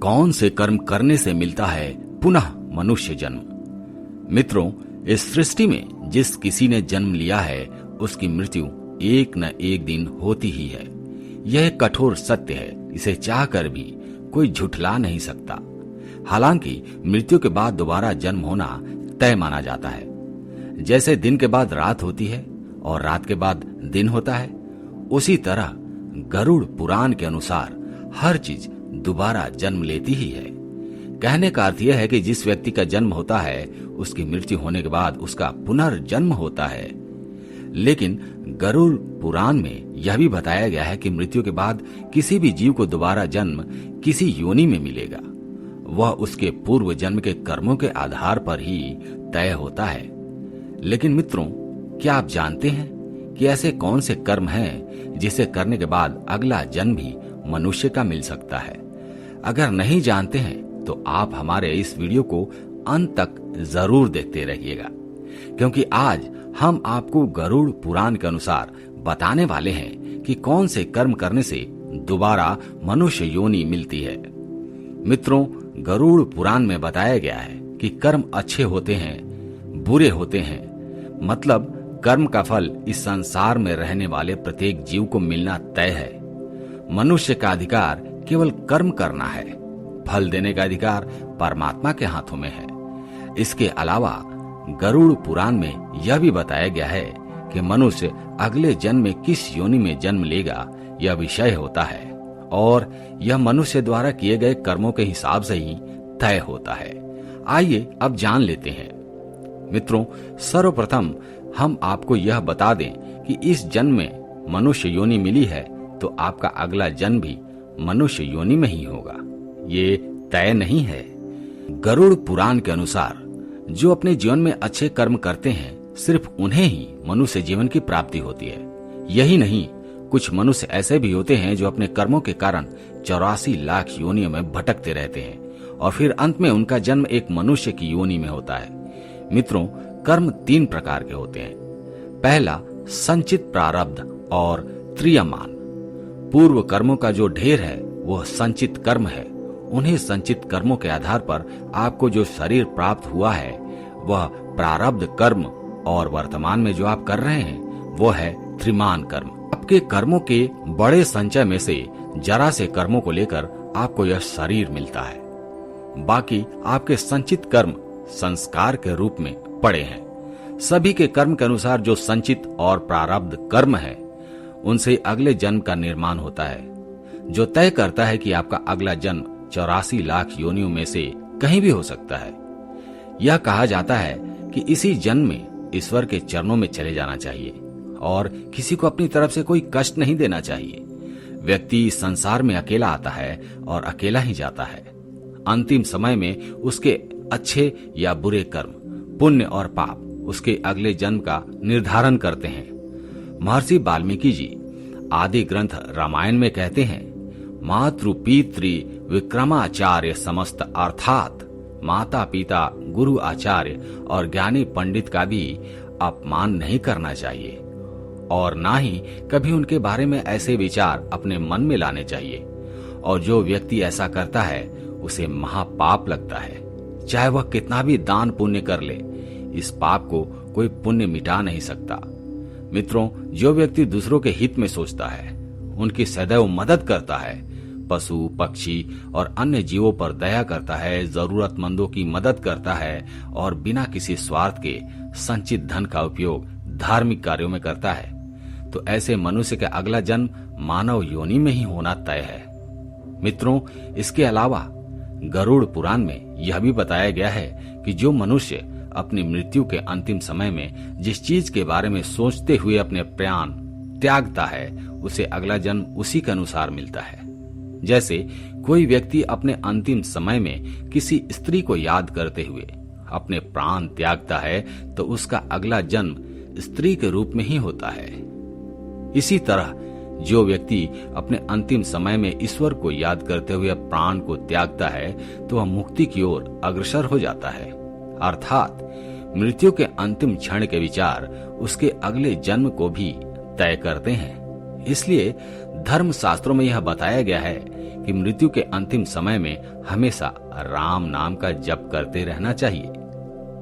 कौन से कर्म करने से मिलता है पुनः मनुष्य जन्म। मित्रों, इस सृष्टि में जिस किसी ने जन्म लिया है उसकी मृत्यु एक न एक दिन होती ही है। यह एक कठोर सत्य है, इसे चाहकर भी कोई झुठला नहीं सकता। हालांकि मृत्यु के बाद दोबारा जन्म होना तय माना जाता है। जैसे दिन के बाद रात होती है और रात के बाद दिन होता है, उसी तरह गरुड़ पुराण के अनुसार हर चीज दोबारा जन्म लेती ही है। कहने का अर्थ यह है कि जिस व्यक्ति का जन्म होता है उसकी मृत्यु होने के बाद उसका पुनर्जन्म होता है। लेकिन गरुड़ पुराण में यह भी बताया गया है कि मृत्यु के बाद किसी भी जीव को दोबारा जन्म किसी योनि में मिलेगा। वह उसके पूर्व जन्म के कर्मों के आधार पर ही तय होता है। लेकिन मित्रों, क्या आप जानते हैं कि ऐसे कौन से कर्म हैं जिसे करने के बाद अगला जन्म भी मनुष्य का मिल सकता है? अगर नहीं जानते हैं तो आप हमारे इस वीडियो को अंत तक जरूर देखते रहिएगा, क्योंकि आज हम आपको गरुड़ पुराण के अनुसार बताने वाले हैं कि कौन से कर्म करने से दोबारा मनुष्य योनि मिलती है। मित्रों, गरुड़ पुराण में बताया गया है कि कर्म अच्छे होते हैं, बुरे होते हैं, मतलब कर्म का फल इस संसार में रहने वाले प्रत्येक जीव को मिलना तय है। मनुष्य का अधिकार केवल कर्म करना है, फल देने का अधिकार परमात्मा के हाथों में है। इसके अलावा गरुड़ पुराण में यह भी बताया गया है कि मनुष्य अगले जन्म में किस योनि में जन्म लेगा यह विषय होता है, और यह मनुष्य द्वारा किए गए कर्मों के हिसाब से ही तय होता है। आइए अब जान लेते हैं। मित्रों, सर्वप्रथम हम आपको यह बता दें कि इस जन्म में मनुष्य योनि मिली है तो आपका अगला जन्म भी मनुष्य योनि में ही होगा, ये तय नहीं है। गरुड़ पुराण के अनुसार जो अपने जीवन में अच्छे कर्म करते हैं सिर्फ उन्हें ही मनुष्य जीवन की प्राप्ति होती है। यही नहीं, कुछ मनुष्य ऐसे भी होते हैं जो अपने कर्मों के कारण 84 लाख योनियों में भटकते रहते हैं और फिर अंत में उनका जन्म एक मनुष्य की योनि में होता है। मित्रों, कर्म 3 प्रकार के होते हैं। पहला संचित प्रारब्ध और त्रियमान। पूर्व कर्मों का जो ढेर है वह संचित कर्म है। उन्हीं संचित कर्मों के आधार पर आपको जो शरीर प्राप्त हुआ है वह प्रारब्ध कर्म, और वर्तमान में जो आप कर रहे हैं वो है त्रिमान कर्म। आपके कर्मों के बड़े संचय में से जरा से कर्मों को लेकर आपको यह शरीर मिलता है। बाकी आपके संचित कर्म संस्कार के रूप में पड़े हैं। सभी के कर्म के अनुसार जो संचित और प्रारब्ध कर्म है उनसे अगले जन्म का निर्माण होता है, जो तय करता है कि आपका अगला जन्म 84 लाख योनियों में से कहीं भी हो सकता है। यह कहा जाता है कि इसी जन्म में ईश्वर के चरणों में चले जाना चाहिए और किसी को अपनी तरफ से कोई कष्ट नहीं देना चाहिए। व्यक्ति संसार में अकेला आता है और अकेला ही जाता है। अंतिम समय में उसके अच्छे या बुरे कर्म, पुण्य और पाप उसके अगले जन्म का निर्धारण करते हैं। महर्षि वाल्मीकि जी आदि ग्रंथ रामायण में कहते हैं, मातृ पितृ विक्रमाचार्य समस्त अर्थात माता पिता गुरु आचार्य और ज्ञानी पंडित का भी अपमान नहीं करना चाहिए और ना ही कभी उनके बारे में ऐसे विचार अपने मन में लाने चाहिए। और जो व्यक्ति ऐसा करता है उसे महापाप लगता है, चाहे वह कितना भी दान पुण्य कर ले, इस पाप को कोई पुण्य मिटा नहीं सकता। मित्रों, जो व्यक्ति दूसरों के हित में सोचता है, उनकी सदैव मदद करता है, पशु पक्षी और अन्य जीवों पर दया करता है, जरूरतमंदों की मदद करता है और बिना किसी स्वार्थ के संचित धन का उपयोग धार्मिक कार्यों में करता है, तो ऐसे मनुष्य का अगला जन्म मानव योनि में ही होना तय है। मित्रों, इसके अलावा गरुड़ पुराण में यह भी बताया गया है कि जो मनुष्य अपनी मृत्यु के अंतिम समय में जिस चीज के बारे में सोचते हुए अपने प्राण त्यागता है उसे अगला जन्म उसी के अनुसार मिलता है। जैसे कोई व्यक्ति अपने अंतिम समय में किसी स्त्री को याद करते हुए अपने प्राण त्यागता है तो उसका अगला जन्म स्त्री के रूप में ही होता है। इसी तरह जो व्यक्ति अपने अंतिम समय में ईश्वर को याद करते हुए प्राण को त्यागता है तो वह मुक्ति की ओर अग्रसर हो जाता है। अर्थात मृत्यु के अंतिम क्षण के विचार उसके अगले जन्म को भी तय करते हैं। इसलिए धर्म शास्त्रों में यह बताया गया है कि मृत्यु के अंतिम समय में हमेशा राम नाम का जप करते रहना चाहिए।